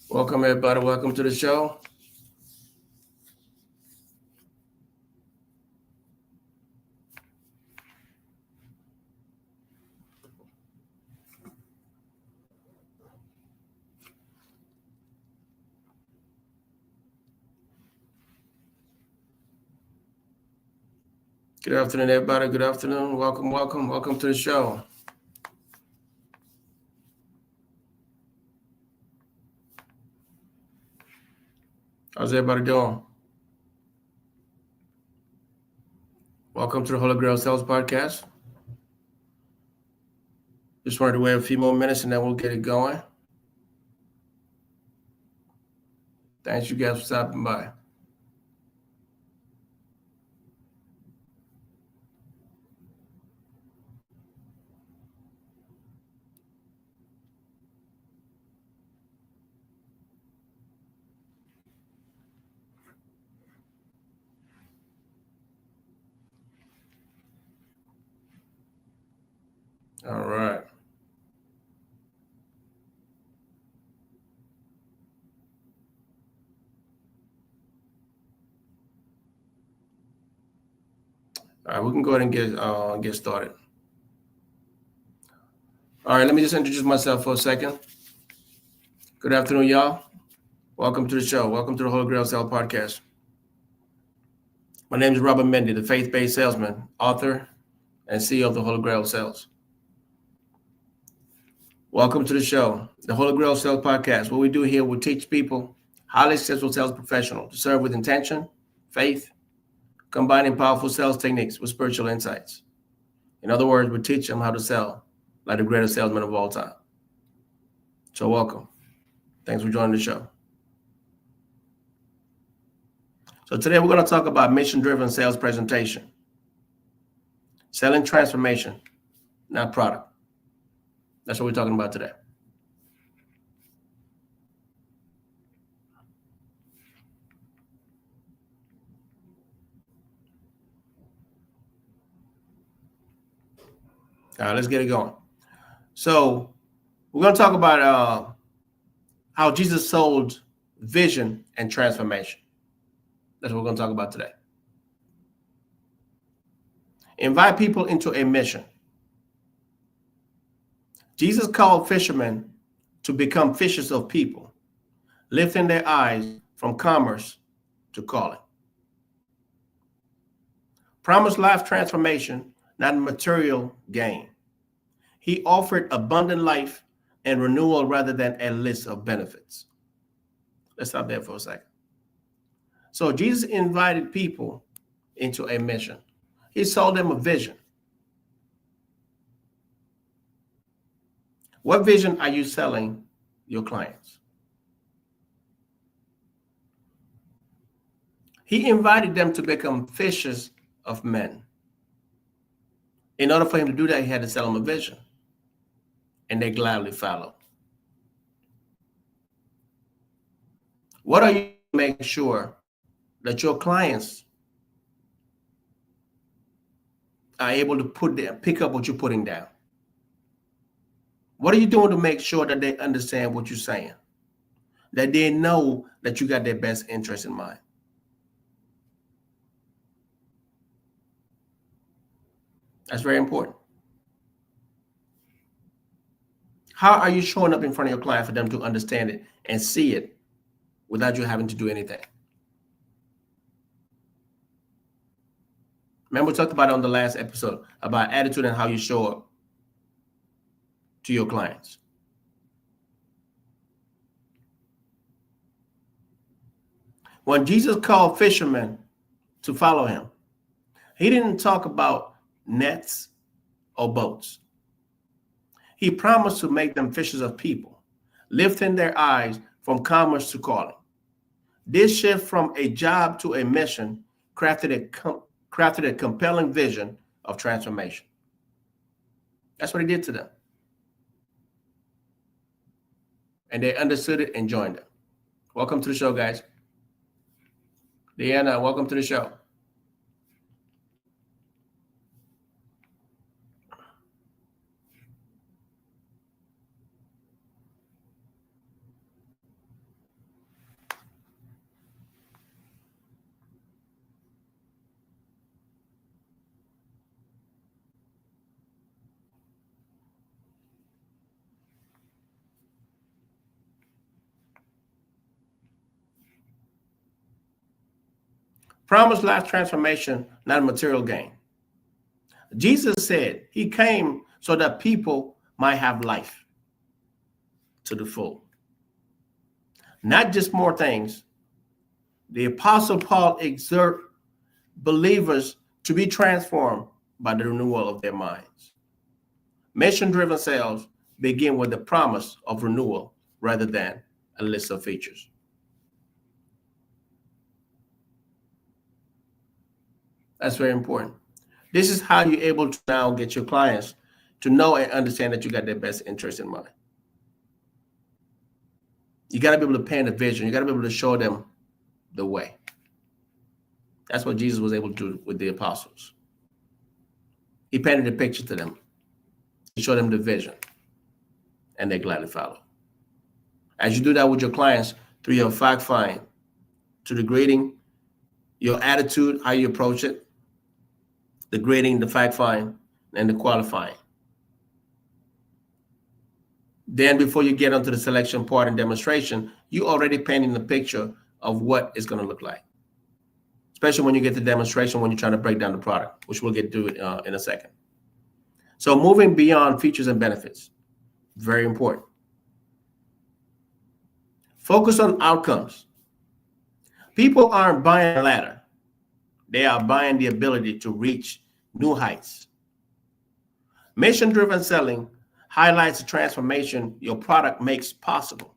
Welcome, everybody. Welcome to the show. Good afternoon, everybody. Good afternoon. Welcome to the show. How's everybody doing? Welcome to the Holy Grail Sales Podcast. Just wanted to wait a few more minutes and then we'll get it going. Thanks, you guys, for stopping by. All right. All right, we can go ahead and get started. All right, let me just introduce myself for a second. Good afternoon, y'all. Welcome to the show. Welcome to the Holy Grail Sales Podcast. My name is Robert Mendy, the faith-based salesman, author, and CEO of the Holy Grail Sales. Welcome to the show, the Holy Grail Sales Podcast. What we do here, we teach people, highly successful sales professionals, to serve with intention, faith, combining powerful sales techniques with spiritual insights. In other words, we teach them how to sell like the greatest salesman of all time. So welcome. Thanks for joining the show. So today we're going to talk about mission-driven sales presentation. Selling transformation, not product. That's what we're talking about today. All right, let's get it going. So we're going to talk about how Jesus sold vision and transformation. That's what we're going to talk about today. Invite people into a mission. Jesus called fishermen to become fishers of people, lifting their eyes from commerce to calling. Promised life transformation, not material gain. He offered abundant life and renewal rather than a list of benefits. Let's stop there for a second. So Jesus invited people into a mission. He sold them a vision. What vision are you selling your clients? He invited them to become fishers of men. In order for him to do that, he had to sell them a vision, and they gladly followed. What are you to make sure that your clients are able to pick up what you're putting down? What are you doing to make sure that they understand what you're saying? That they know that you got their best interest in mind? That's very important. How are you showing up in front of your client for them to understand it and see it without you having to do anything? Remember, we talked about it on the last episode about attitude and how you show up to your clients. When Jesus called fishermen to follow him, he didn't talk about nets or boats. He promised to make them fishers of people, lifting their eyes from commerce to calling. This shift from a job to a mission crafted a compelling vision of transformation. That's what he did to them. And they understood it and joined him. Welcome to the show, guys. Deanna, welcome to the show. Promised life transformation, not material gain. Jesus said he came so that people might have life to the full. Not just more things. The Apostle Paul exhorts believers to be transformed by the renewal of their minds. Mission-driven sales begin with the promise of renewal rather than a list of features. That's very important. This is how you're able to now get your clients to know and understand that you got their best interest in mind. You got to be able to paint a vision. You got to be able to show them the way. That's what Jesus was able to do with the apostles. He painted a picture to them. He showed them the vision, and they gladly follow. As you do that with your clients through your fact find, to the grading, your attitude, how you approach it, the grading, the fact find, and the qualifying. Then before you get onto the selection part and demonstration, you already painting the picture of what it's going to look like. Especially when you get to demonstration, when you're trying to break down the product, which we'll get to in a second. So moving beyond features and benefits, very important. Focus on outcomes. People aren't buying a ladder. They are buying the ability to reach new heights. Mission-driven selling highlights the transformation your product makes possible.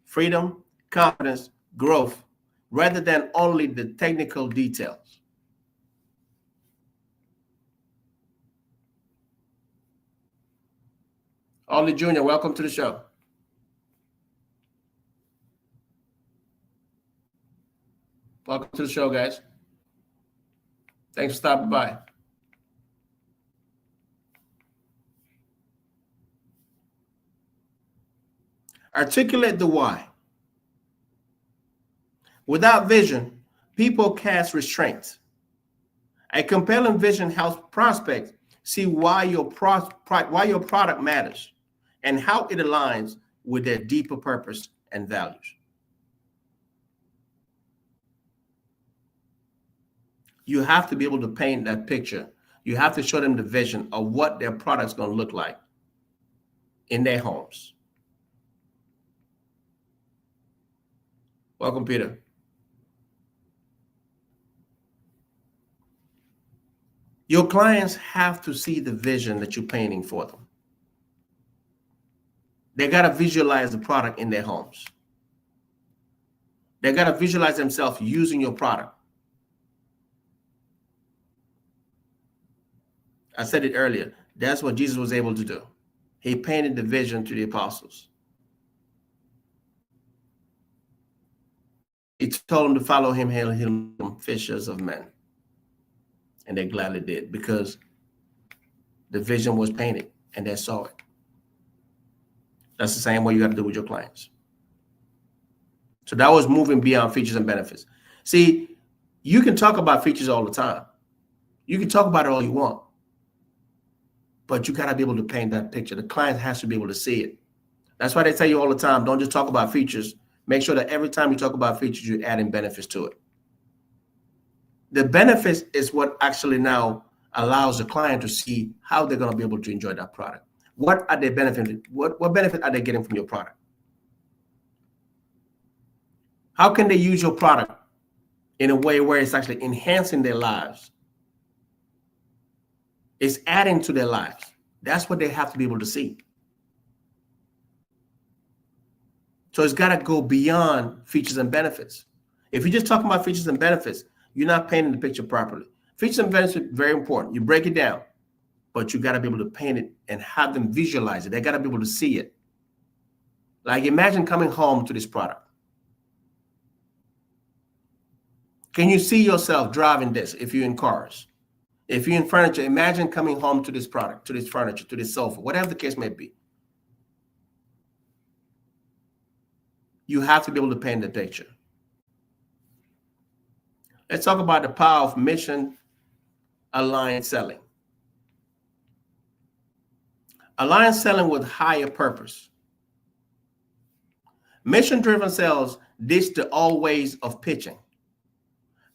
Freedom, confidence, growth, rather than only the technical details. Ollie Jr., welcome to the show. Welcome to the show, guys. Thanks for stopping by. Articulate the why. Without vision, people cast restraints. A compelling vision helps prospects see why your product matters and how it aligns with their deeper purpose and values. You have to be able to paint that picture. You have to show them the vision of what their product's going to look like in their homes. Welcome, Peter. Your clients have to see the vision that you're painting for them. They got to visualize the product in their homes. They got to visualize themselves using your product. I said it earlier. That's what Jesus was able to do. He painted the vision to the apostles. He told them to follow him, hail him, fishers of men. And they gladly did because the vision was painted and they saw it. That's the same way you got to do with your clients. So that was moving beyond features and benefits. See, you can talk about features all the time. You can talk about it all you want. But you got to be able to paint that picture. The client has to be able to see it. That's why they tell you all the time, don't just talk about features. Make sure that every time you talk about features, you're adding benefits to it. The benefits is what actually now allows the client to see how they're going to be able to enjoy that product. What are they benefiting? What benefit are they getting from your product? How can they use your product in a way where it's actually enhancing their lives? It's adding to their lives. That's what they have to be able to see. So it's got to go beyond features and benefits. If you're just talking about features and benefits, you're not painting the picture properly. Features and benefits are very important. You break it down, but you got to be able to paint it and have them visualize it. They got to be able to see it. Like imagine coming home to this product. Can you see yourself driving this if you're in cars? If you're in furniture, imagine coming home to this product, to this furniture, to this sofa, whatever the case may be. You have to be able to paint the picture. Let's talk about the power of mission-aligned selling. Aligned selling with higher purpose. Mission-driven sales ditch the old ways of pitching.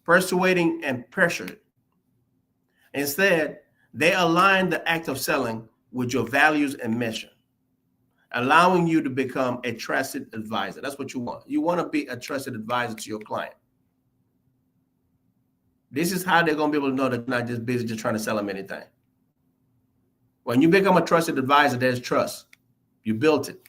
persuading, and pressuring. Instead, they align the act of selling with your values and mission, allowing you to become a trusted advisor. That's what you want. You want to be a trusted advisor to your client. This is how they're going to be able to know that you're not just busy just trying to sell them anything. When you become a trusted advisor, there's trust. You built it.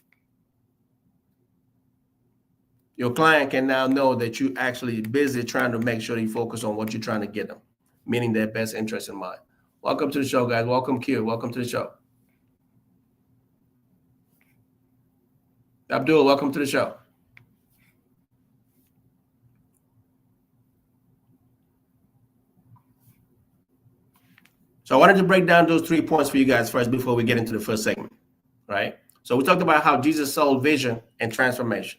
Your client can now know that you're actually busy trying to make sure you focus on what you're trying to get them, meaning their best interest in mind. Welcome to the show, guys. Welcome, Q. Welcome to the show. Abdul, welcome to the show. So I wanted to break down those 3 points for you guys first before we get into the first segment, right? So we talked about how Jesus sold vision and transformation.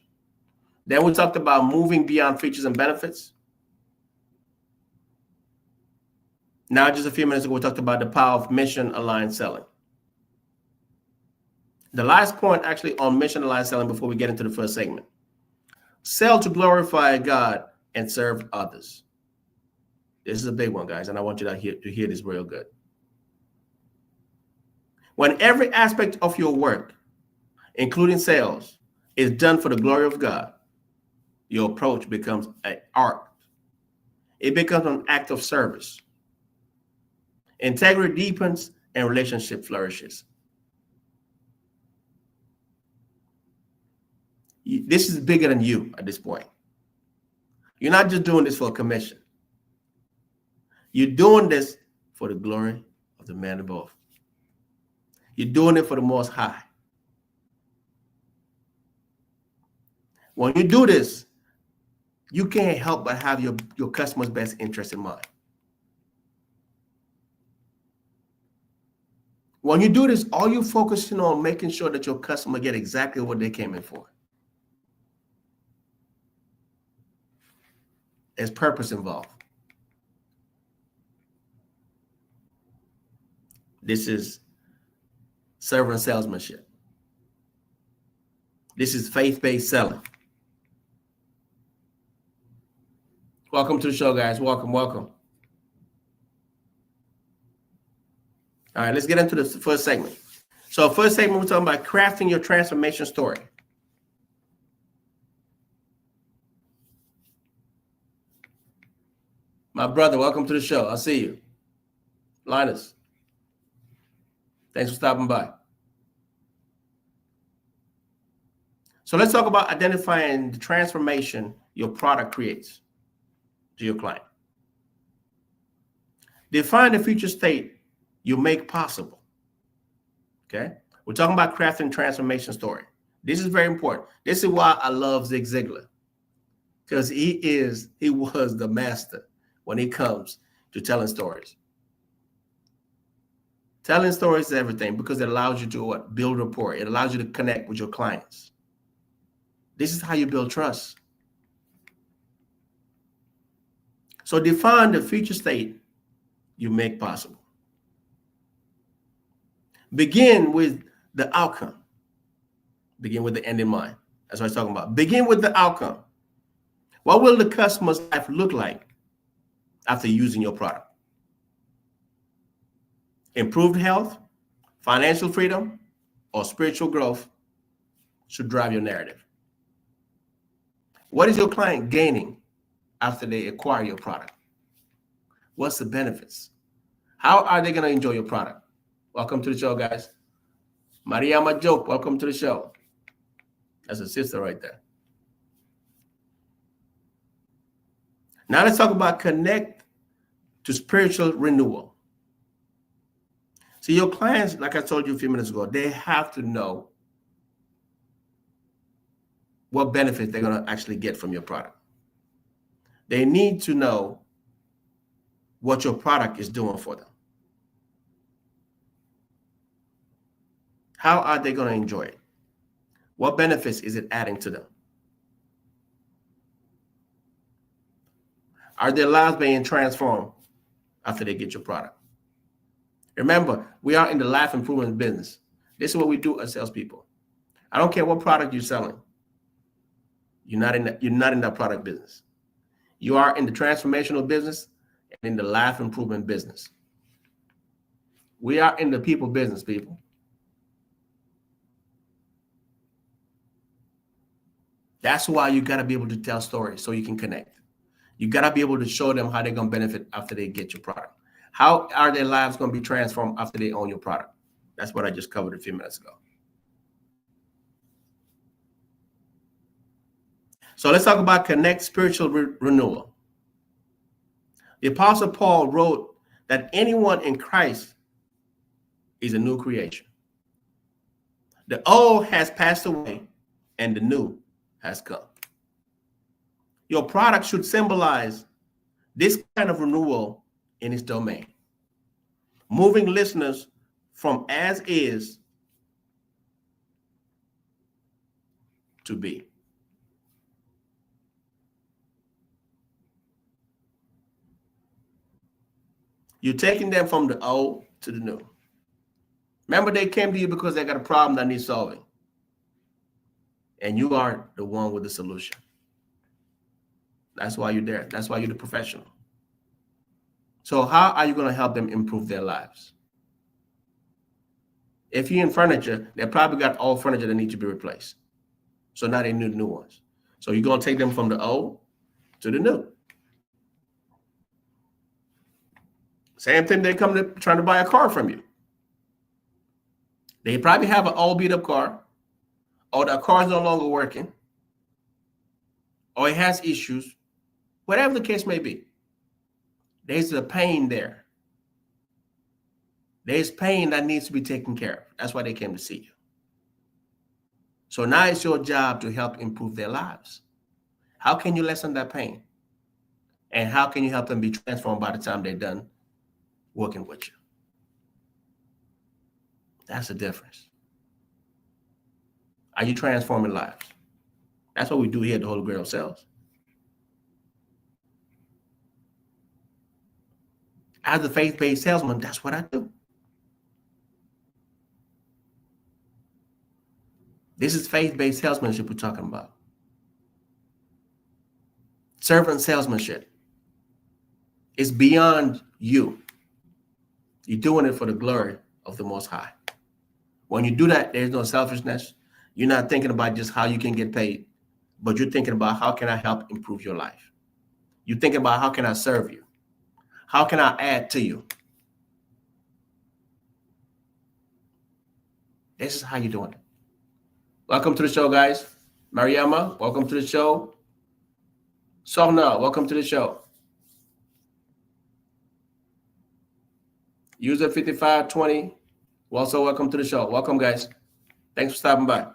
Then we talked about moving beyond features and benefits. Now, just a few minutes ago, we talked about the power of mission-aligned selling. The last point actually on mission-aligned selling before we get into the first segment. Sell to glorify God and serve others. This is a big one, guys, and I want you to hear this real good. When every aspect of your work, including sales, is done for the glory of God, your approach becomes an art. It becomes an act of service. Integrity deepens and relationship flourishes. This is bigger than you at this point. You're not just doing this for a commission. You're doing this for the glory of the man above. You're doing it for the Most High. When you do this, you can't help but have your customer's best interest in mind. When you do this, all you're focusing on making sure that your customer get exactly what they came in for. There's purpose involved. This is servant salesmanship. This is faith-based selling. Welcome to the show, guys. Welcome, welcome. All right, let's get into the first segment. So first segment, we're talking about crafting your transformation story. My brother, welcome to the show. I'll see you. Linus, thanks for stopping by. So let's talk about identifying the transformation your product creates to your client. Define the future state you make possible. Okay? We're talking about crafting transformation story. This is very important. This is why I love Zig Ziglar, because he was the master when it comes to telling stories. Telling stories is everything because it allows you to what? Build rapport. It allows you to connect with your clients. This is how you build trust. So define the future state you make possible. Begin with the outcome. Begin with the end in mind. That's what I'm talking about. Begin with the outcome. What will the customer's life look like after using your product? Improved health, financial freedom, or spiritual growth should drive your narrative. What is your client gaining after they acquire your product? What's the benefits? How are they going to enjoy your product? Welcome to the show, guys. Maria Majoke, welcome to the show. That's a sister right there. Now let's talk about connect to spiritual renewal. So your clients, like I told you a few minutes ago, they have to know what benefits they're going to actually get from your product. They need to know what your product is doing for them. How are they going to enjoy it? What benefits is it adding to them? Are their lives being transformed after they get your product? Remember, we are in the life improvement business. This is what we do as salespeople. I don't care what product you're selling. You're not in that product business. You are in the transformational business and in the life improvement business. We are in the people business, people. That's why you got to be able to tell stories so you can connect. You got to be able to show them how they're going to benefit after they get your product. How are their lives going to be transformed after they own your product? That's what I just covered a few minutes ago. So let's talk about connect spiritual renewal. The Apostle Paul wrote that anyone in Christ is a new creation. The old has passed away and the new has come. Your product should symbolize this kind of renewal in its domain, moving listeners from as is to be. You're taking them from the old to the new. Remember, they came to you because they got a problem that needs solving. And you are the one with the solution. That's why you're there. That's why you're the professional. So how are you going to help them improve their lives? If you're in furniture, they probably got old furniture that needs to be replaced. So now they need new ones. So you're going to take them from the old to the new. Same thing, they come to trying to buy a car from you. They probably have an old beat up car, or the car is no longer working, or it has issues, whatever the case may be. There's a pain there. There's pain that needs to be taken care of. That's why they came to see you. So now it's your job to help improve their lives. How can you lessen that pain? And how can you help them be transformed by the time they're done working with you? That's the difference. Are you transforming lives? That's what we do here at the Holy Grail Sales. As a faith-based salesman, that's what I do. This is faith-based salesmanship we're talking about. Servant salesmanship. It's beyond you. You're doing it for the glory of the Most High. When you do that, there's no selfishness. You're not thinking about just how you can get paid, but you're thinking about how can I help improve your life? You're thinking about how can I serve you? How can I add to you? This is how you're doing it. Welcome to the show, guys. Mariama, welcome to the show. Sorna, welcome to the show. User 5520, also welcome to the show. Welcome, guys. Thanks for stopping by.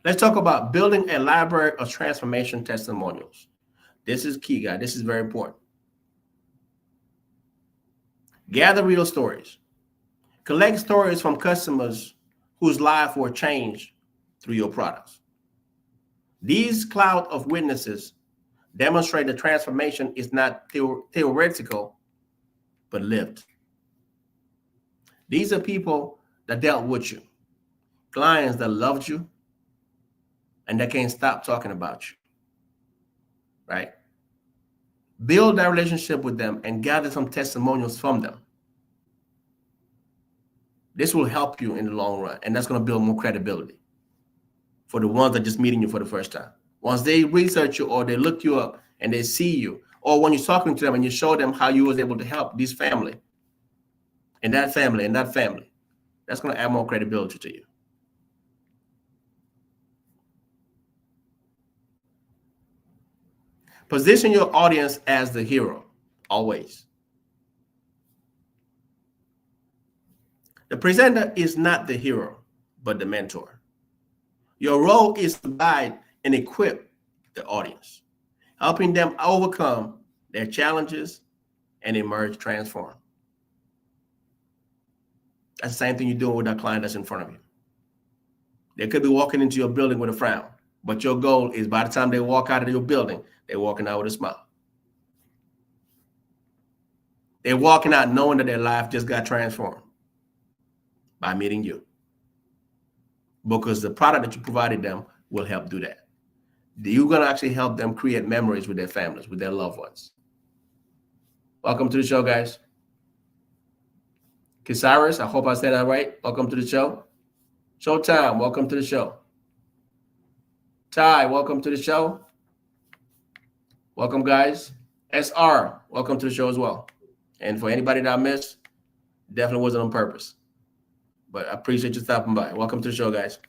Let's talk about building a library of transformation testimonials. This is key, guys. This is very important. Gather real stories. Collect stories from customers whose lives were changed through your products. These cloud of witnesses demonstrate the transformation is not theoretical, but lived. These are people that dealt with you, clients that loved you, and that can't stop talking about you, right? Build that relationship with them and gather some testimonials from them. This will help you in the long run, and that's going to build more credibility for the ones that are just meeting you for the first time. Once they research you or they look you up and they see you, or when you're talking to them and you show them how you was able to help this family and that family and that family, that's going to add more credibility to you. Position your audience as the hero, always. The presenter is not the hero, but the mentor. Your role is to guide and equip the audience, helping them overcome their challenges and emerge transformed. That's the same thing you're doing with that client that's in front of you. They could be walking into your building with a frown, but your goal is by the time they walk out of your building, they're walking out with a smile. They're walking out knowing that their life just got transformed by meeting you. because the product that you provided them will help do that. You're going to actually help them create memories with their families, with their loved ones. Welcome to the show, guys. Kisaris, I hope I said that right. Welcome to the show. Showtime, welcome to the show. Ty, welcome to the show. Welcome, guys. SR, welcome to the show as well. And for anybody that I missed, definitely wasn't on purpose. But I appreciate you stopping by. Welcome to the show, guys.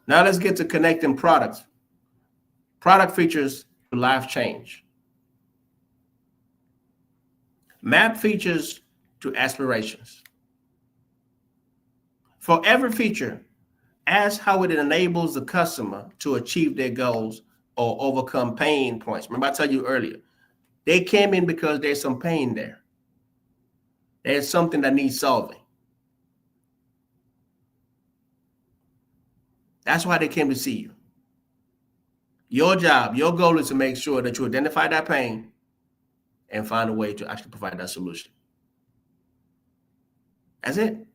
Now let's get to connecting products. Product features to life change. Map features to aspirations. For every feature, ask how it enables the customer to achieve their goals or overcome pain points. Remember I told you earlier, they came in because there's some pain there. There's something that needs solving. That's why they came to see you. Your job, your goal is to make sure that you identify that pain and find a way to actually provide that solution. That's it.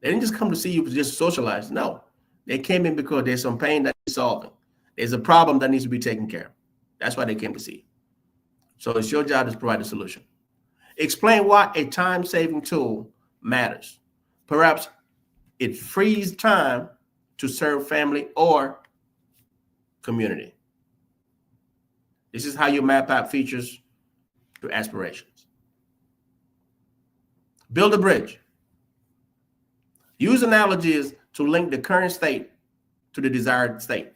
They didn't just come to see you to just socialize. No, they came in because there's some pain that needs solving. There's a problem that needs to be taken care of. That's why they came to see you. So it's your job to provide a solution. Explain why a time-saving tool matters. Perhaps it frees time to serve family or community. This is how you map out features to aspirations. Build a bridge. Use analogies to link the current state to the desired state.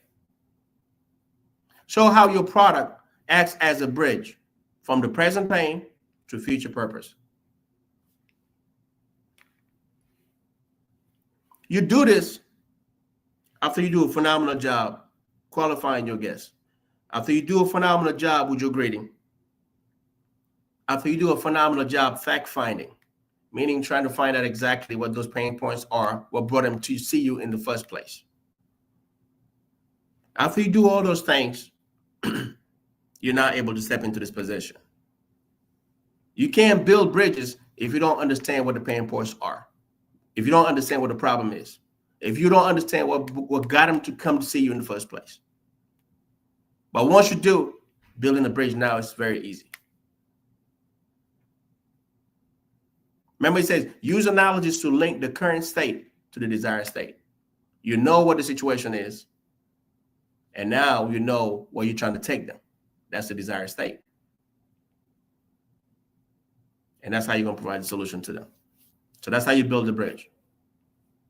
Show how your product acts as a bridge from the present pain to future purpose. You do this after you do a phenomenal job qualifying your guests, after you do a phenomenal job with your greeting, after you do a phenomenal job fact-finding, meaning trying to find out exactly what those pain points are, what brought them to see you in the first place. After you do all those things, you're not able to step into this position. You can't build bridges if you don't understand what the pain points are, if you don't understand what the problem is, if you don't understand what got them to come to see you in the first place. But once you do, building a bridge now is very easy. Remember, he says, use analogies to link the current state to the desired state. You know what the situation is, and now you know where you're trying to take them. That's the desired state. And that's how you're going to provide a solution to them. So that's how you build the bridge.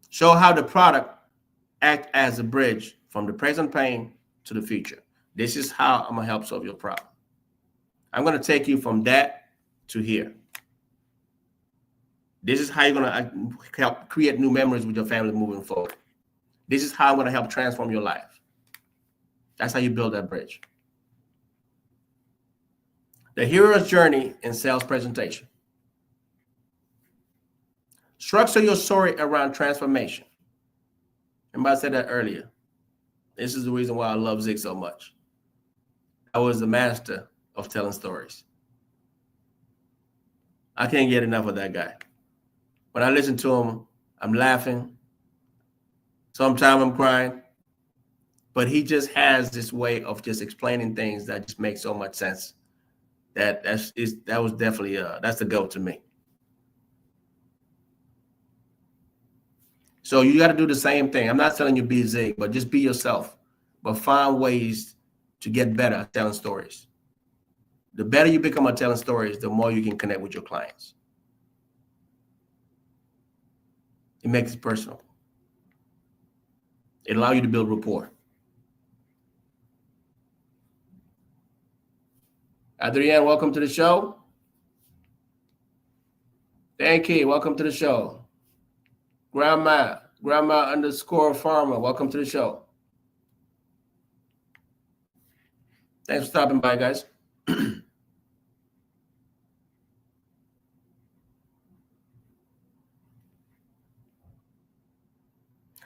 Show how the product acts as a bridge from the present pain to the future. This is how I'm going to help solve your problem. I'm going to take you from that to here. This is how you're going to help create new memories with your family moving forward. This is how I'm going to help transform your life. That's how you build that bridge. The hero's journey in sales presentation. Structure your story around transformation. Remember I said that earlier. This is the reason why I love Zig so much. I was the master of telling stories. I can't get enough of that guy. When I listen to him, I'm laughing. Sometimes I'm crying. But he just has this way of just explaining things that just make so much sense. That was definitely that's the go to me. So you got to do the same thing. I'm not telling you be Zig, but just be yourself. But find ways to get better at telling stories. The better you become at telling stories, the more you can connect with your clients. It makes it personal. It allows you to build rapport. Adrienne, welcome to the show. Thank you. Welcome to the show. Grandma _ farmer, welcome to the show. Thanks for stopping by, guys.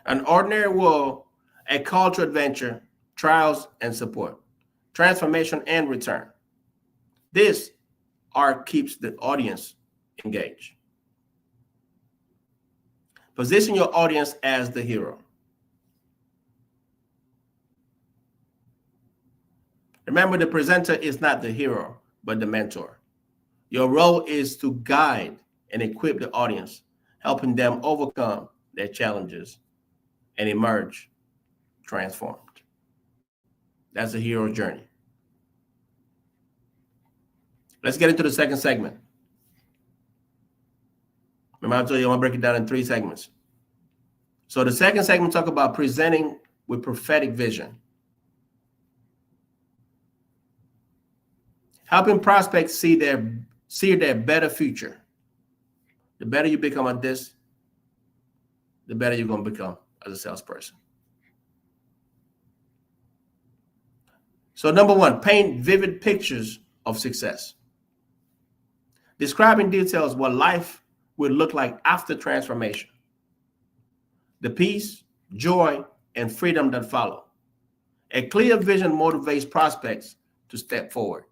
An ordinary world, a call to adventure, trials and support, transformation and return. This art keeps the audience engaged. Position your audience as the hero. Remember, the presenter is not the hero, but the mentor. Your role is to guide and equip the audience, helping them overcome their challenges and emerge transformed. That's a hero journey. Let's get into the second segment. Remember, I told you I want to break it down in 3 segments. So the second segment talk about presenting with prophetic vision. Helping prospects see their better future. The better you become at this, the better you're going to become as a salesperson. So number 1, paint vivid pictures of success. Describe in details what life would look like after transformation. The peace, joy, and freedom that follow. A clear vision motivates prospects to step forward.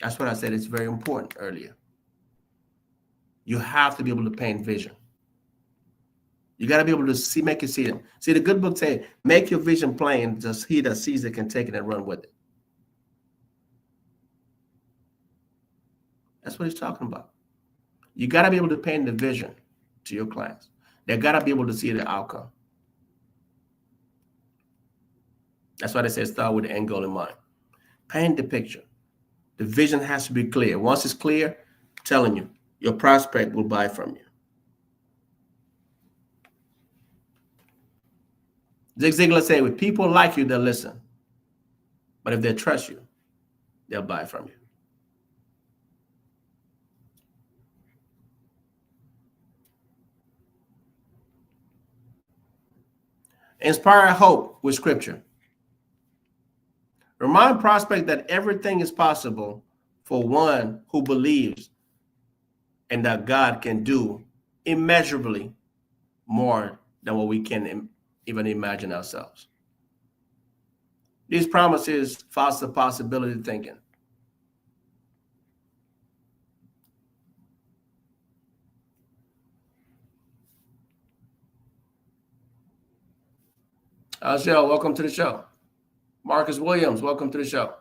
That's what I said. It's very important earlier. You have to be able to paint vision. You got to be able to make it see them. See, the good book says, make your vision plain, just he that sees it can take it and run with it. That's what he's talking about. You got to be able to paint the vision to your clients. They got to be able to see the outcome. That's why they say start with the end goal in mind. Paint the picture. The vision has to be clear. Once it's clear, I'm telling you, your prospect will buy from you. Zig Ziglar said, with people like you, they'll listen. But if they trust you, they'll buy from you. Inspire hope with scripture. Remind prospects that everything is possible for one who believes and that God can do immeasurably more than what we can even imagine ourselves. These promises foster possibility thinking. Shell, welcome to the show. Marcus Williams, welcome to the show.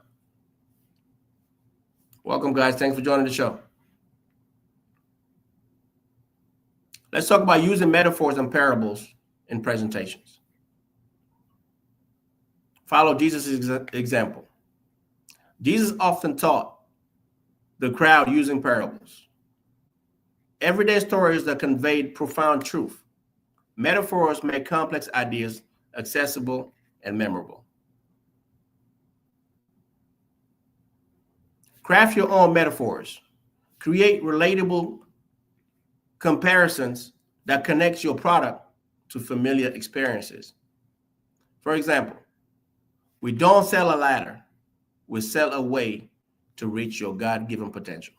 Welcome, guys. Thanks for joining the show. Let's talk about using metaphors and parables in presentations. Follow Jesus' example. Jesus often taught the crowd using parables. Everyday stories that conveyed profound truth. Metaphors make complex ideas accessible and memorable. Craft your own metaphors. Create relatable comparisons that connects your product to familiar experiences. For example, we don't sell a ladder, we sell a way to reach your God-given potential.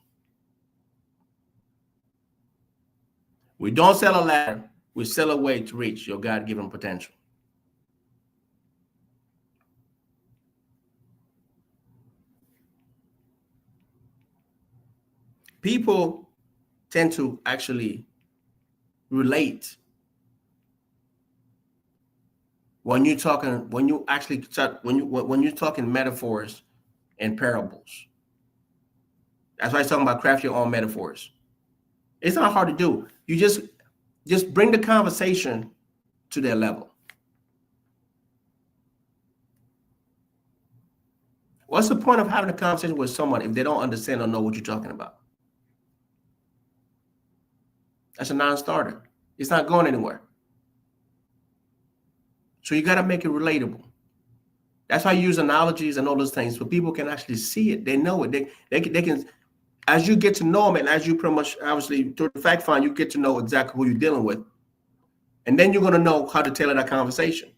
We don't sell a ladder, we sell a way to reach your God-given potential. People tend to actually relate when you're talking metaphors and parables. That's why I'm talking about craft your own metaphors. It's not hard to do. You just bring the conversation to their level. What's the point of having a conversation with someone if they don't understand or know what you're talking about? That's a non-starter. It's not going anywhere. So you got to make it relatable. That's why you use analogies and all those things, so people can actually see it. They know it. They can, as you get to know them, and as you pretty much, obviously, through the fact find, you get to know exactly who you're dealing with. And then you're going to know how to tailor that conversation.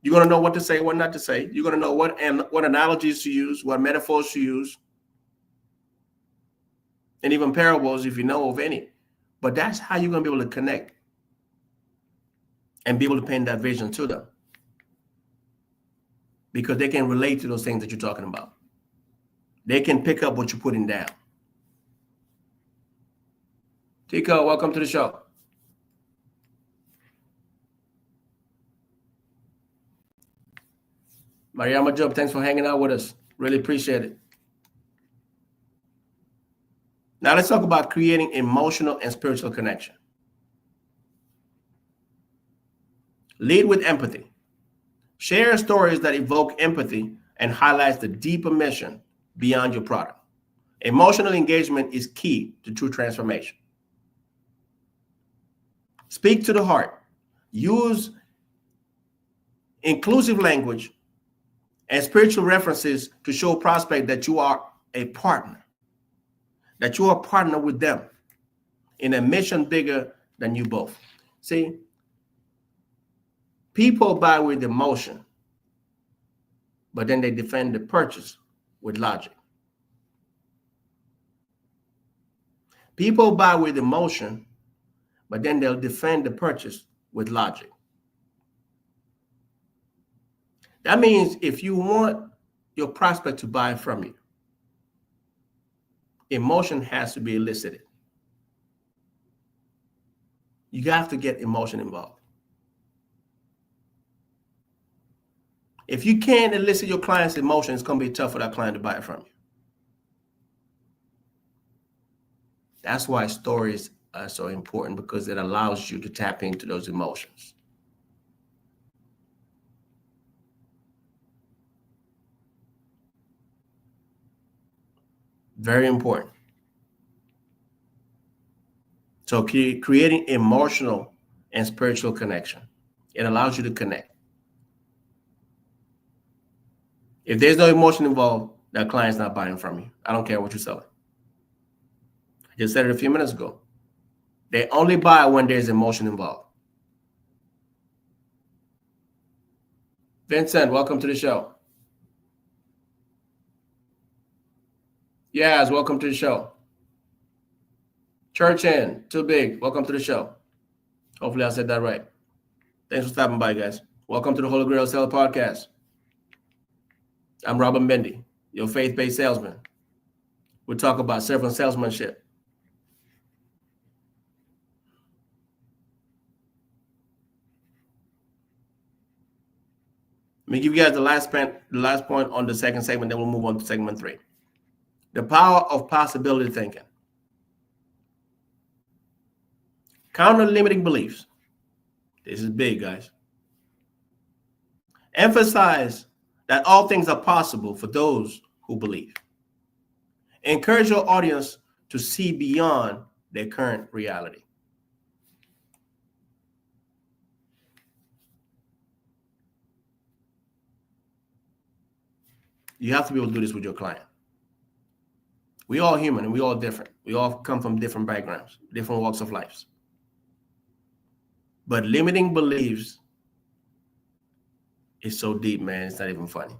You're going to know what to say, what not to say. You're going to know what analogies to use, what metaphors to use, and even parables if you know of any. But that's how you're going to be able to connect and be able to paint that vision to them. because they can relate to those things that you're talking about. They can pick up what you're putting down. Tico, welcome to the show. Mariama Job, thanks for hanging out with us. Really appreciate it. Now let's talk about creating emotional and spiritual connection. Lead with empathy. Share stories that evoke empathy and highlights the deeper mission beyond your product. Emotional engagement is key to true transformation. Speak to the heart. Use inclusive language and spiritual references to show prospect that you are a partner, that you are a partner with them in a mission bigger than you both. See, people buy with emotion, but then they defend the purchase with logic. People buy with emotion, but then they'll defend the purchase with logic. That means if you want your prospect to buy from you, emotion has to be elicited. You have to get emotion involved. If you can't elicit your client's emotion, it's going to be tough for that client to buy it from you. That's why stories are so important, because it allows you to tap into those emotions. Very important. So creating emotional and spiritual connection. It allows you to connect. If there's no emotion involved, that client's not buying from you. I don't care what you're selling. I just said it a few minutes ago. They only buy when there's emotion involved. Vincent, welcome to the show. Yes, welcome to the show. Church in, too big, welcome to the show. Hopefully I said that right. Thanks for stopping by, guys. Welcome to the Holy Grail Seller Podcast. I'm Robin Bendy, your faith-based salesman. We'll talk about servant salesmanship. Let me give you guys the last point on the second segment, then we'll move on to segment 3. The power of possibility thinking. Counter limiting beliefs. This is big, guys. Emphasize that all things are possible for those who believe. Encourage your audience to see beyond their current reality. You have to be able to do this with your client. We all human and we all different. We all come from different backgrounds, different walks of life. But limiting beliefs is so deep, man, it's not even funny.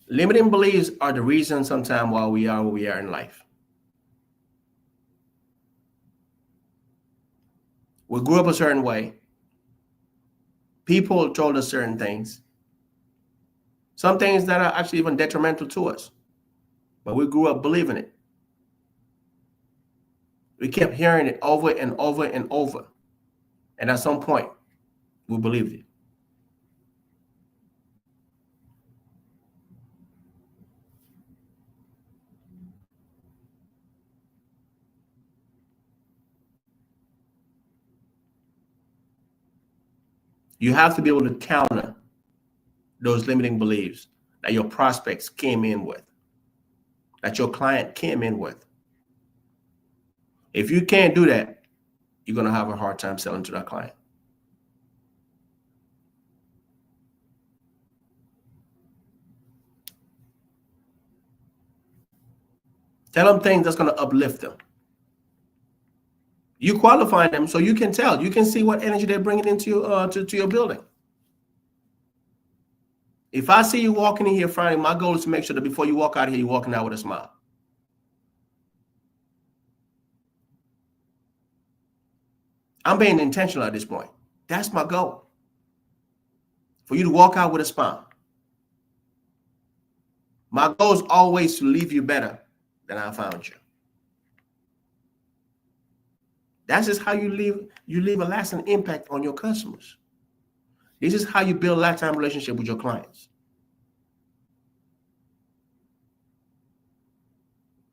Limiting beliefs are the reason sometimes why we are where we are in life. We grew up a certain way. People told us certain things. Some things that are actually even detrimental to us. But we grew up believing it. We kept hearing it over and over and over. And at some point, we believed it. You have to be able to counter those limiting beliefs that your prospects came in with, that your client came in with. If you can't do that, you're going to have a hard time selling to that client. Tell them things that's going to uplift them. You qualify them so you can tell. You can see what energy they're bringing into to your building. If I see you walking in here Friday, my goal is to make sure that before you walk out of here, you're walking out with a smile. I'm being intentional at this point. That's my goal. for you to walk out with a smile. My goal is always to leave you better than I found you. That's just how you leave a lasting impact on your customers. This is how you build a lifetime relationship with your clients.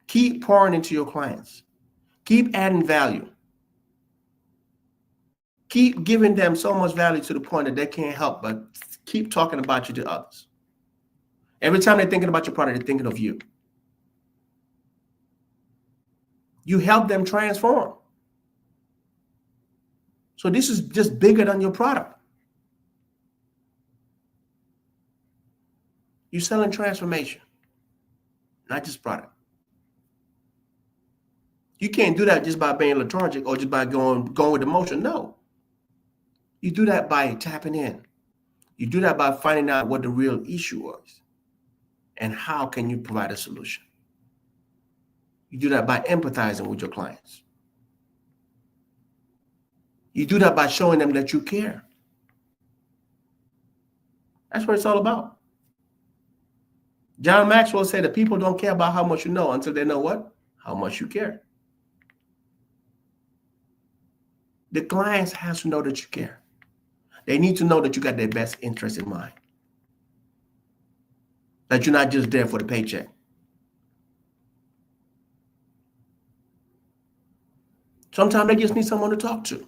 Keep pouring into your clients. Keep adding value. Keep giving them so much value to the point that they can't help but keep talking about you to others. Every time they're thinking about your product, they're thinking of you. You help them transform. So this is just bigger than your product. You're selling transformation, not just product. You can't do that just by being lethargic or just by going with emotion. No. You do that by tapping in. You do that by finding out what the real issue was and how can you provide a solution. You do that by empathizing with your clients. You do that by showing them that you care. That's what it's all about. John Maxwell said that people don't care about how much you know until they know what? How much you care. The clients have to know that you care. They need to know that you got their best interest in mind. That you're not just there for the paycheck. Sometimes they just need someone to talk to.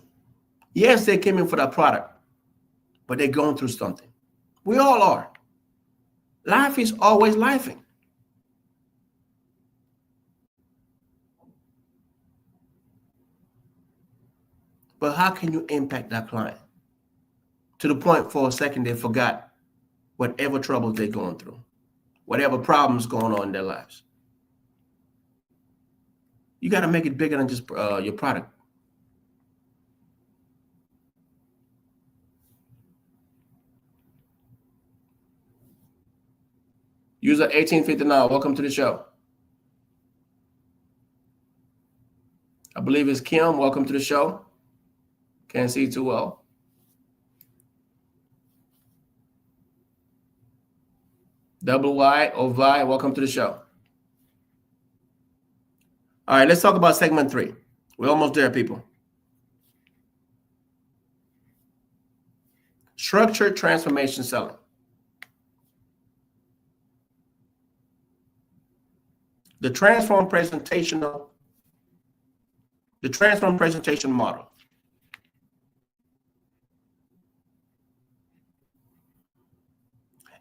Yes, they came in for that product, but they're going through something. We all are. Life is always lifing. But how can you impact that client? To the point for a second they forgot whatever troubles they're going through, whatever problems going on in their lives. You got to make it bigger than just your product. User 1859, welcome to the show. I believe it's Kim. Welcome to the show. Can't see too well. Double Y, Ovi, welcome to the show. All right, let's talk about segment 3. We're almost there, people. Structured transformation selling. The transform presentation model.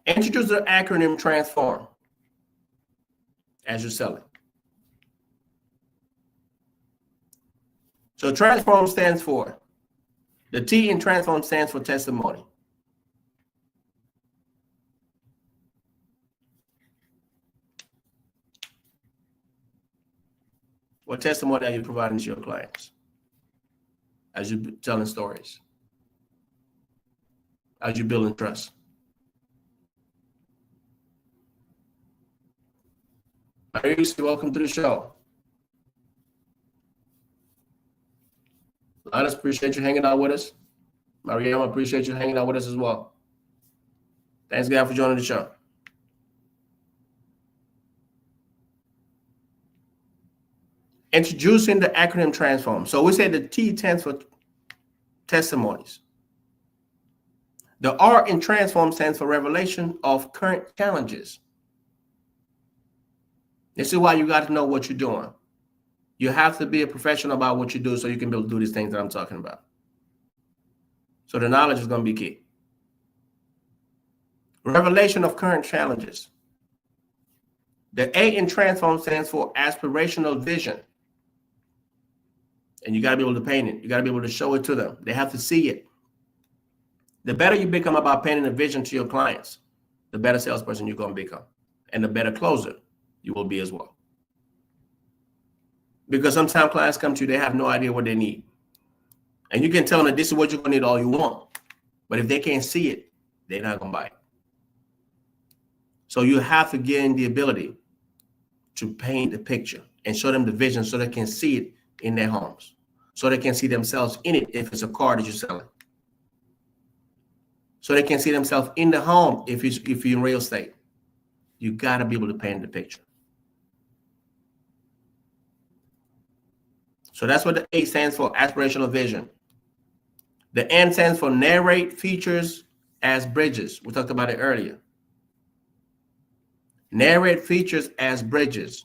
Introduce the acronym TRANSFORM as you're selling. So TRANSFORM stands for, the T in TRANSFORM stands for testimony. What testimony are you providing to your clients as you're telling stories, as you're building trust? Marius, welcome to the show. Linus, appreciate you hanging out with us. Mariam, appreciate you hanging out with us as well. Thanks, guys, for joining the show. Introducing the acronym TRANSFORM. So we say the T stands for testimonies. The R in TRANSFORM stands for revelation of current challenges. This is why you got to know what you're doing. You have to be a professional about what you do so you can be able to do these things that I'm talking about. So the knowledge is going to be key. Revelation of current challenges. The A in TRANSFORM stands for aspirational vision. And you got to be able to paint it. You got to be able to show it to them. They have to see it. The better you become about painting a vision to your clients, the better salesperson you're going to become. And the better closer you will be as well. Because sometimes clients come to you, they have no idea what they need. And you can tell them that this is what you're going to need all you want. But if they can't see it, they're not going to buy it. So you have to gain the ability to paint the picture and show them the vision so they can see it in their homes. So they can see themselves in it if it's a car that you're selling. so they can see themselves in the home. If you're in real estate, you got to be able to paint the picture. So that's what the A stands for, aspirational vision. The N stands for narrate features as bridges. We talked about it earlier. Narrate features as bridges.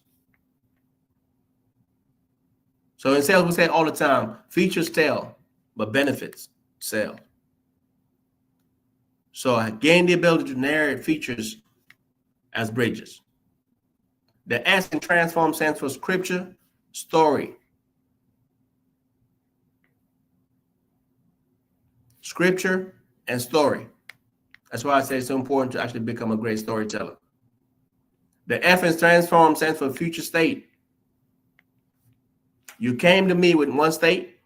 So in sales, we say all the time, features tell, but benefits sell. So I gain the ability to narrate features as bridges. The S in transform stands for scripture, story. Scripture and story. That's why I say it's so important to actually become a great storyteller. The F in transform stands for future state. You came to me with one state.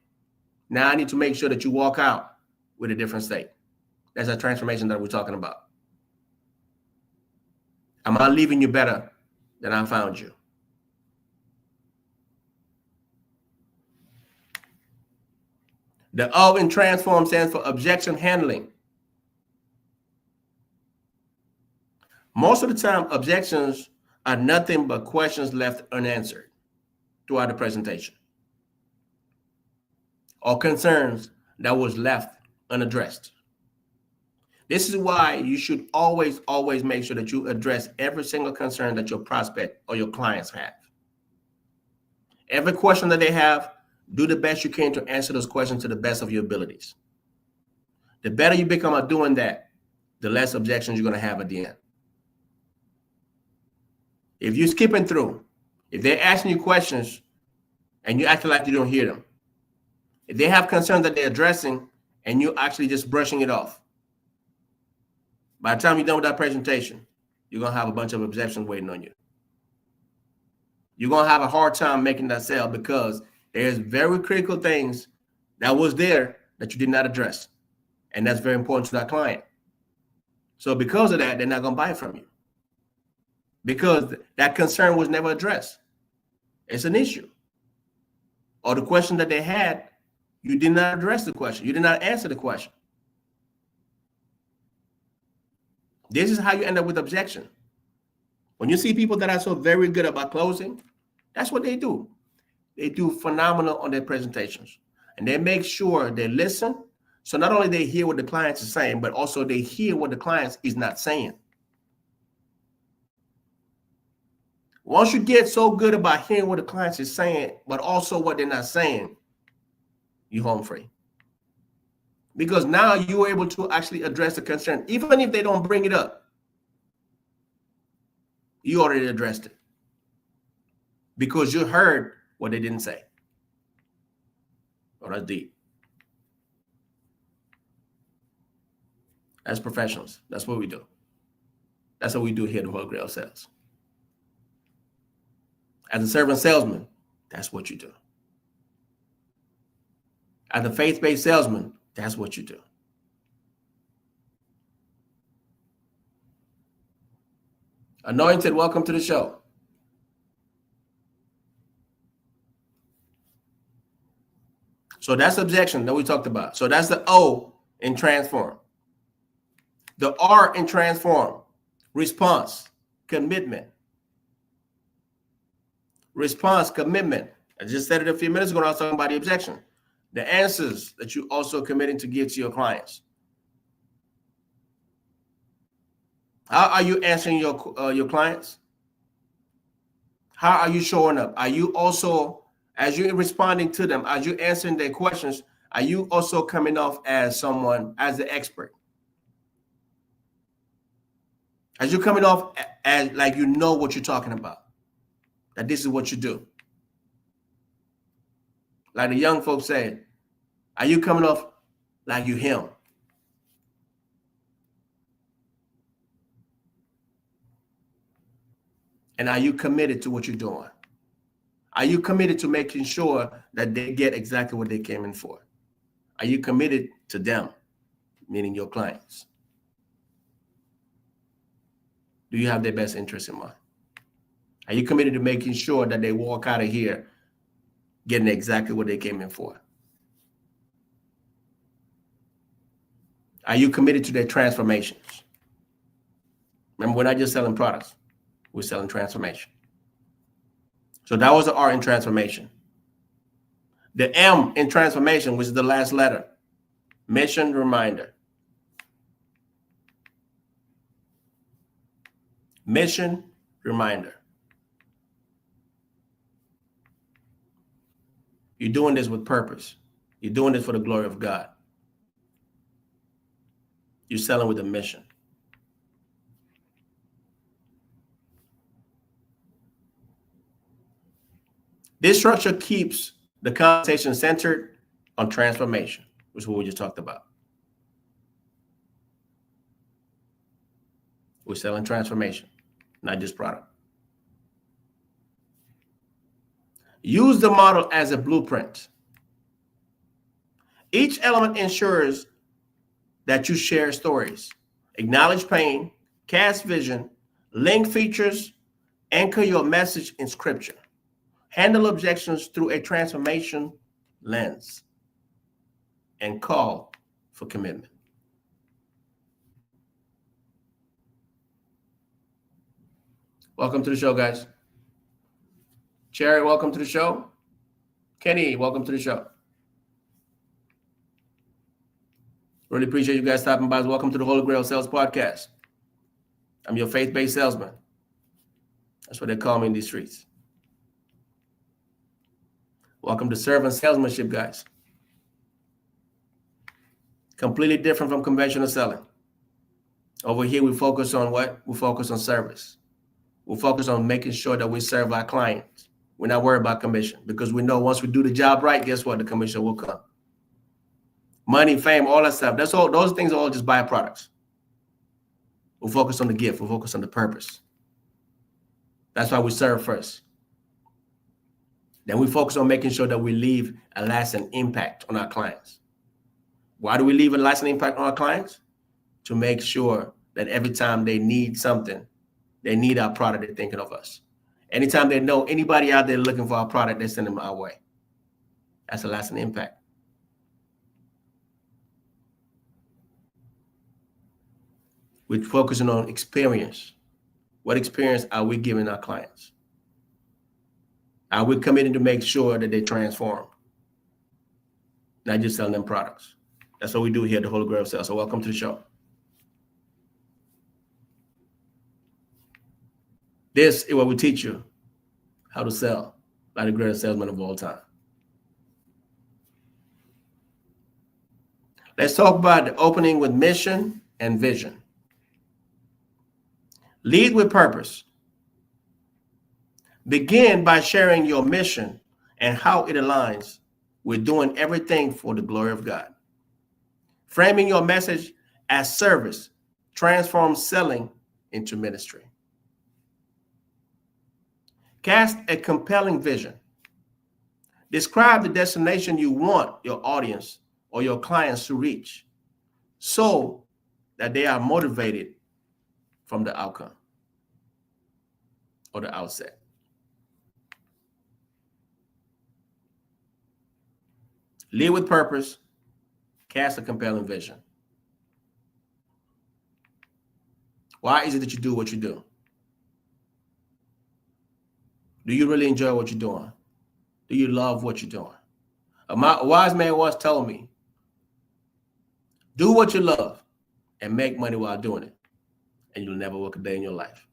Now I need to make sure that you walk out with a different state. That's a transformation that we're talking about. Am I leaving you better than I found you? The O in transform stands for objection handling. Most of the time, objections are nothing but questions left unanswered throughout the presentation, or concerns that was left unaddressed. This is why you should always make sure that you address every single concern that your prospect or your clients have. Every question that they have, do the best you can to answer those questions to the best of your abilities. The better you become at doing that, the less objections you're going to have at the end. If you're skipping through, if they're asking you questions and you act like you don't hear them, if they have concerns that they're addressing and you're actually just brushing it off, by the time you're done with that presentation, you're going to have a bunch of objections waiting on you. You're going to have a hard time making that sale because there's very critical things that was there that you did not address. And that's very important to that client. So because of that, they're not going to buy it from you, because that concern was never addressed. It's an issue. Or the question that they had, you did not address the question. You did not answer the question. This is how you end up with objection. When you see people that are so very good about closing, that's what they do. They do phenomenal on their presentations. And they make sure they listen. So not only they hear what the client is saying, but also they hear what the client is not saying. Once you get so good about hearing what the client is saying, but also what they're not saying, you're home free. Because now you're able to actually address the concern. Even if they don't bring it up, you already addressed it. Because you heard what they didn't say. Oh, that's deep. As professionals, that's what we do. That's what we do here at Holy Grail Sales. As a servant salesman, that's what you do. As a faith-based salesman, that's what you do. Anointed, welcome to the show. So that's objection that we talked about. So that's the O in transform. The R in transform, response, commitment. Response, commitment. I just said it a few minutes ago when I was talking about the objection. The answers that you also committing to give to your clients. How are you answering your clients? How are you showing up? Are you also, as you're responding to them, as you're answering their questions, are you also coming off as someone, as the expert? As you're coming off as like you know what you're talking about, that this is what you do. Like the young folks say, are you coming off like you him? And are you committed to what you're doing? Are you committed to making sure that they get exactly what they came in for? Are you committed to them, meaning your clients? Do you have their best interest in mind? Are you committed to making sure that they walk out of here getting exactly what they came in for? Are you committed to their transformations? Remember, we're not just selling products. We're selling transformation. So that was the R in transformation. The M in transformation, which is the last letter, mission reminder. Mission reminder. You're doing this with purpose. You're doing this for the glory of God. You're selling with a mission. This structure keeps the conversation centered on transformation, which is what we just talked about. We're selling transformation, not just product. Use the model as a blueprint. Each element ensures that you share stories, acknowledge pain, cast vision, link features, anchor your message in scripture, handle objections through a transformation lens, and call for commitment. Welcome to the show, guys. Cherry, welcome to the show. Kenny, welcome to the show. Really appreciate you guys stopping by. Welcome to the Holy Grail Sales Podcast. I'm your faith-based salesman. That's what they call me in these streets. Welcome to Servant Salesmanship, guys. Completely different from conventional selling. Over here, we focus on what? We focus on service. We focus on making sure that we serve our clients. We're not worried about commission because we know once we do the job right, guess what? The commission will come. Money, fame, all that stuff. That's all. Those things are all just byproducts. We focus on the gift. We focus on the purpose. That's why we serve first. Then we focus on making sure that we leave a lasting impact on our clients. Why do we leave a lasting impact on our clients? To make sure that every time they need something, they need our product, they're thinking of us. Anytime they know anybody out there looking for our product, they send them our way. That's a lasting impact. We're focusing on experience. What experience are we giving our clients? Are we committed to make sure that they transform? Not just selling them products. That's what we do here at the Holy Grail Sales. So welcome to the show. This is what we teach you how to sell by the greatest salesman of all time. Let's talk about the opening with mission and vision. Lead with purpose. Begin by sharing your mission and how it aligns with doing everything for the glory of God. Framing your message as service transforms selling into ministry. Cast a compelling vision. Describe the destination you want your audience or your clients to reach so that they are motivated from the outcome or the outset. Lead with purpose. Cast a compelling vision. Why is it that you do what you do? Do you really enjoy what you're doing? Do you love what you're doing? A wise man once told me, do what you love and make money while doing it, and you'll never work a day in your life.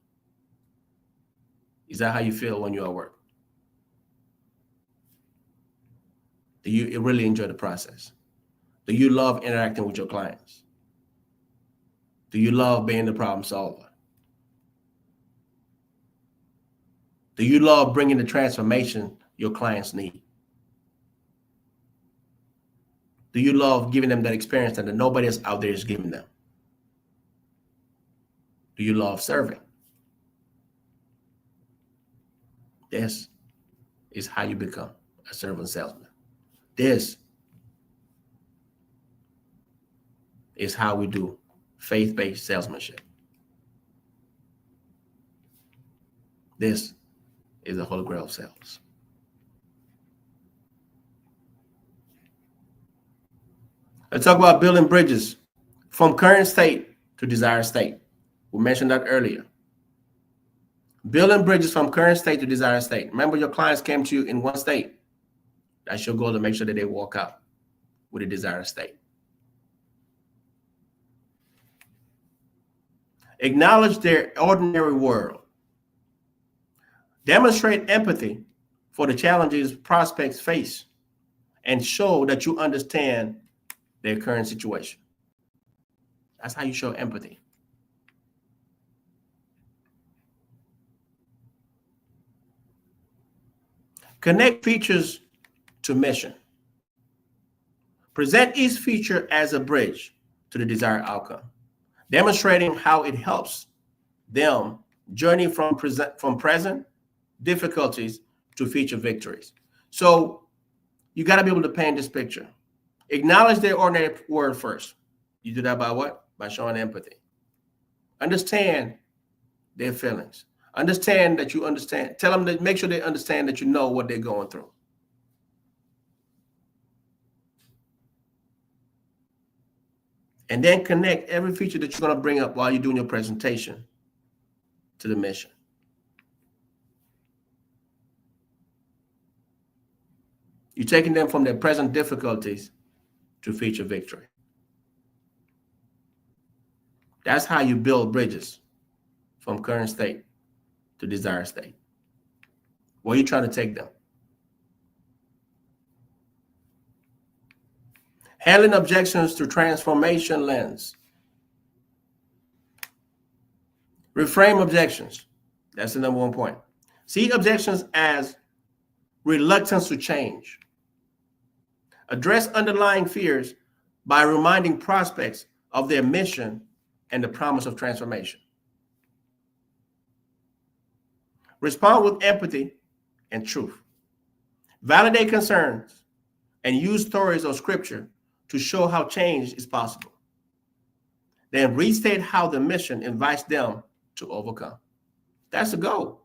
Is that how you feel when you're at work? Do you really enjoy the process? Do you love interacting with your clients? Do you love being the problem solver? Do you love bringing the transformation your clients need? Do you love giving them that experience that nobody else out there is giving them? Do you love serving? This is how you become a servant salesman. This is how we do faith-based salesmanship. This is the Holy Grail of sales. Let's talk about building bridges From current state to desired state. We mentioned that earlier. Building bridges from current state to desired state. Remember, your clients came to you in one state. That's your goal, to make sure that they walk out with a desired state. Acknowledge their ordinary world. Demonstrate empathy for the challenges prospects face and show that you understand their current situation. That's how you show empathy. Connect features to mission. Present each feature as a bridge to the desired outcome, demonstrating how it helps them journey from present difficulties to future victories. So you got to be able to paint this picture. Acknowledge their ordinary word first. You do that by what? By showing empathy. Understand their feelings. Understand that you understand. Tell them, that make sure they understand that you know what they're going through. And then connect every feature that you're going to bring up while you're doing your presentation to the mission. You're taking them from their present difficulties to future victory. That's how you build bridges from current state to desired state. Where are you trying to take them? Handling objections through transformation lens. Reframe objections. That's the number one point. See objections as reluctance to change. Address underlying fears by reminding prospects of their mission and the promise of transformation. Respond with empathy and truth. Validate concerns and use stories or scripture to show how change is possible. Then restate how the mission invites them to overcome. That's the goal.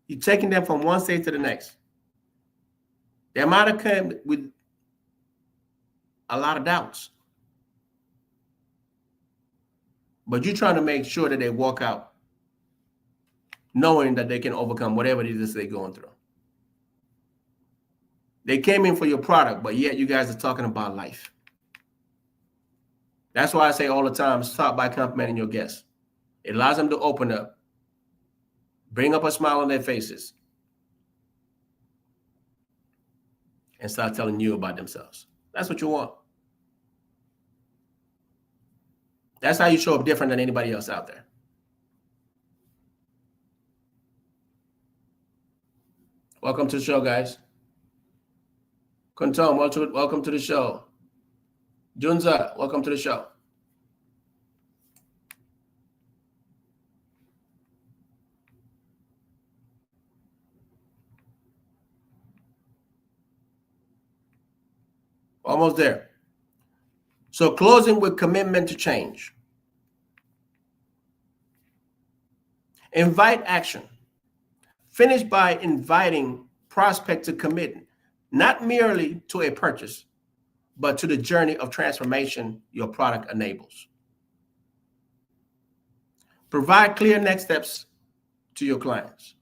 You're taking them from one state to the next. They might have come with a lot of doubts, but you're trying to make sure that they walk out knowing that they can overcome whatever it is they're going through. They came in for your product, but yet you guys are talking about life. That's why I say all the time, start by complimenting your guests. It allows them to open up, bring up a smile on their faces, and start telling you about themselves. That's what you want. That's how you show up different than anybody else out there. Welcome to the show, guys. Kuntom, welcome to the show. Junza, welcome to the show. Almost there. So closing with commitment to change. Invite action. Finish by inviting prospect to commit, not merely to a purchase, but to the journey of transformation your product enables. Provide clear next steps to your clients.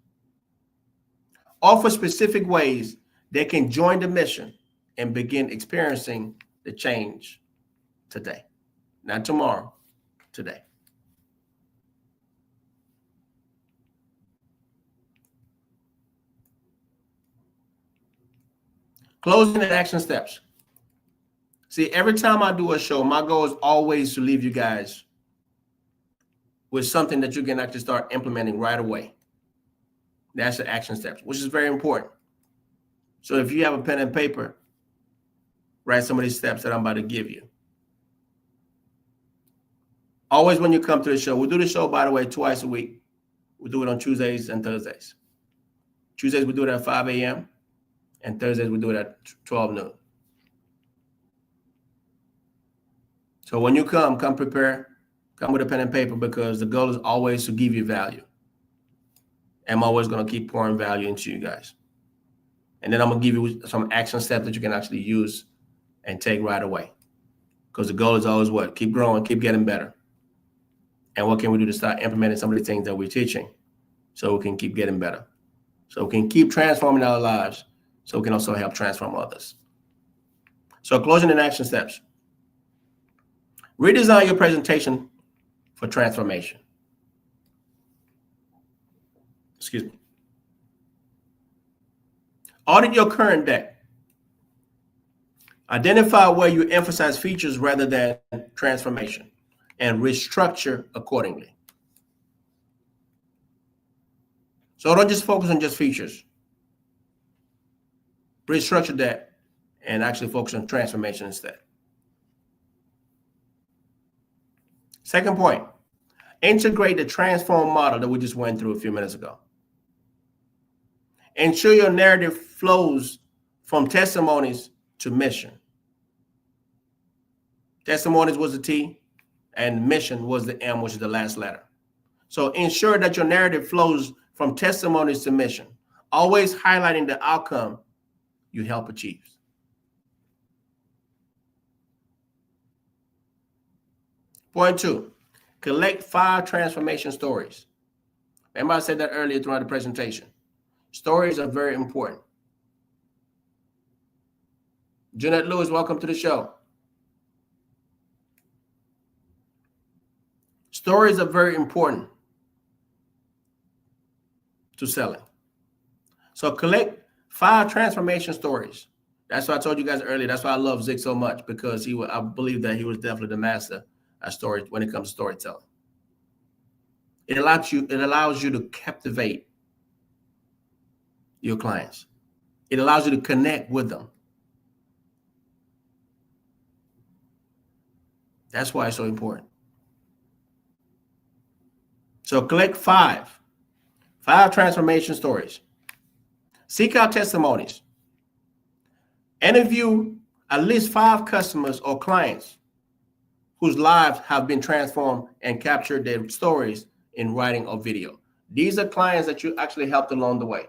Offer specific ways they can join the mission and begin experiencing the change today. Not tomorrow, today. Closing and action steps. See, every time I do a show, my goal is always to leave you guys with something that you can actually start implementing right away. That's the action steps, which is very important. So if you have a pen and paper, write some of these steps that I'm about to give you. Always when you come to the show, we do the show, by the way, twice a week. We do it on Tuesdays and Thursdays. Tuesdays, we do it at 5 a.m. and Thursdays, we do it at 12 noon. So when you come prepared, come with a pen and paper, because the goal is always to give you value. I'm always going to keep pouring value into you guys. And then I'm going to give you some action steps that you can actually use and take right away. Because the goal is always what? Keep growing, keep getting better. And what can we do to start implementing some of the things that we're teaching so we can keep getting better? So we can keep transforming our lives so we can also help transform others. So closing and action steps. Redesign your presentation for transformation. Excuse me. Audit your current deck. Identify where you emphasize features rather than transformation and restructure accordingly. So don't just focus on just features. Restructure that and actually focus on transformation instead. Second point, integrate the transform model that we just went through a few minutes ago. Ensure your narrative flows from testimonies to mission. Testimonies was the T and mission was the M, which is the last letter. So ensure that your narrative flows from testimonies to mission, always highlighting the outcome you help achieve. Point 2, collect 5 transformation stories. Remember I said that earlier throughout the presentation. Stories are very important. Jeanette Lewis, welcome to the show. Stories are very important to selling. So collect 5 transformation stories. That's why I told you guys earlier. That's why I love Zig so much, because I believe that he was definitely the master of story when it comes to storytelling. It allows you to captivate your clients. It allows you to connect with them. That's why it's so important. So collect 5 transformation stories. Seek out testimonies. Interview at least 5 customers or clients whose lives have been transformed and capture their stories in writing or video. These are clients that you actually helped along the way.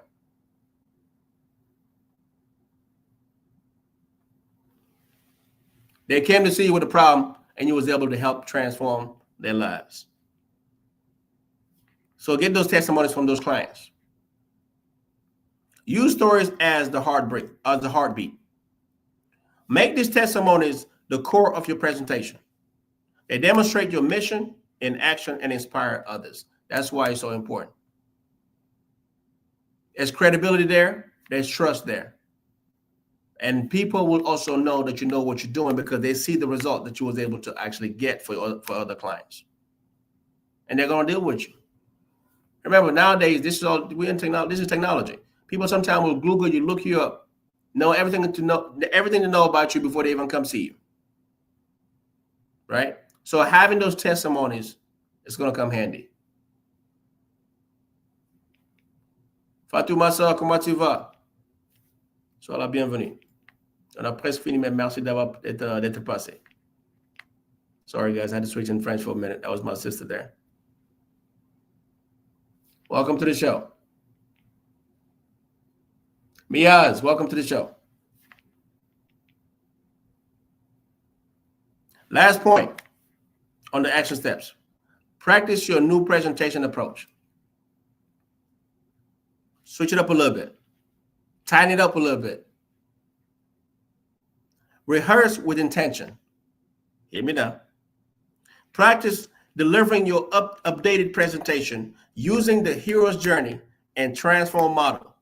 They came to see you with a problem and you was able to help transform their lives. So get those testimonies from those clients. Use stories as the heartbeat. Make these testimonies the core of your presentation. They demonstrate your mission in action and inspire others. That's why it's so important. There's credibility there. There's trust there. And people will also know that you know what you're doing because they see the result that you was able to actually get for other clients. And they're going to deal with you. Remember, nowadays, this is technology. People sometimes will Google you, look you up, know everything to know about you before they even come see you. Right? So having those testimonies is going to come handy. Fatou Massa, comment tu vas? Sois la bienvenue. On a presque fini, mais merci d'être passé. Sorry, guys, I had to switch in French for a minute. That was my sister there. Welcome to the show. Miaz, welcome to the show. Last point on the action steps. Practice your new presentation approach. Switch it up a little bit. Tighten it up a little bit. Rehearse with intention. Hear me now. Practice delivering your updated presentation using the hero's journey and transform model.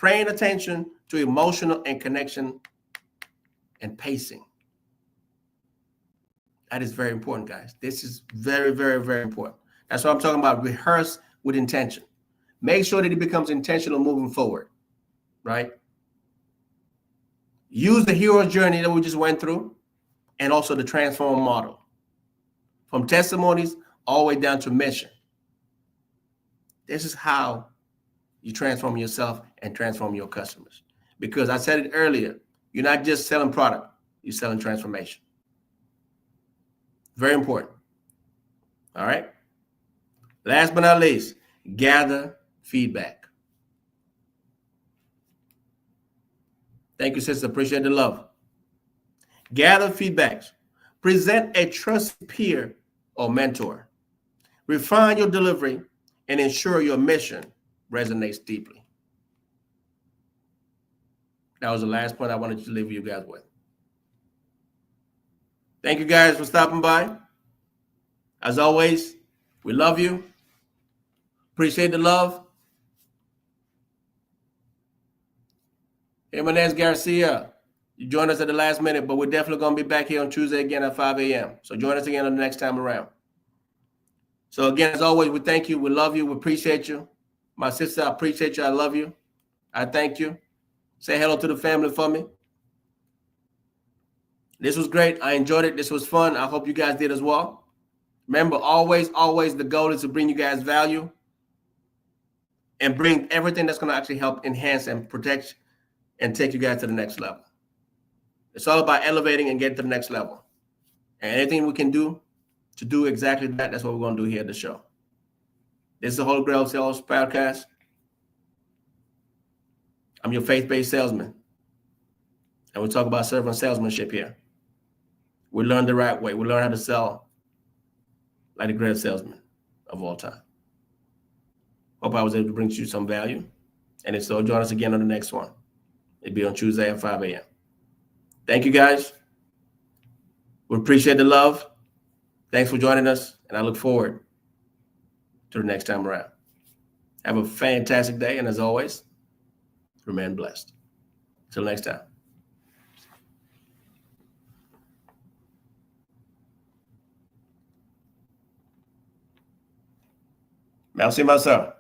Paying attention to emotional and connection and pacing. That is very important, guys. This is very, very, very important. That's what I'm talking about. Rehearse with intention. Make sure that it becomes intentional moving forward, right? Use the hero's journey that we just went through and also the transform model. From testimonies all the way down to mission. This is how you transform yourself and transform your customers. Because I said it earlier, you're not just selling product, you're selling transformation. Very important. All right. Last but not least, gather feedback. Thank you, sister. Appreciate the love. Gather feedbacks Present a trusted peer or mentor. Refine your delivery and ensure your mission resonates deeply. That was the last point I wanted to leave you guys with. Thank you guys for stopping by. As always, we love you. Appreciate the love. Hey, my name's Garcia. You joined us at the last minute, but we're definitely going to be back here on Tuesday again at 5 a.m. So join us again on the next time around. So again, as always, we thank you. We love you. We appreciate you. My sister, I appreciate you. I love you. I thank you. Say hello to the family for me. This was great. I enjoyed it. This was fun. I hope you guys did as well. Remember, always the goal is to bring you guys value and bring everything that's going to actually help enhance and protect and take you guys to the next level. It's all about elevating and getting to the next level. And anything we can do to do exactly that, that's what we're going to do here at the show. This is the Holy Grail Sales Podcast. I'm your faith-based salesman. And we talk about servant salesmanship here. We learn the right way. We learn how to sell like the greatest salesman of all time. Hope I was able to bring you some value. And if so, join us again on the next one. It'll be on Tuesday at 5 a.m. Thank you, guys. We appreciate the love. Thanks for joining us, and I look forward to the next time around. Have a fantastic day, and as always, remain blessed. Till next time. Merci, my sir.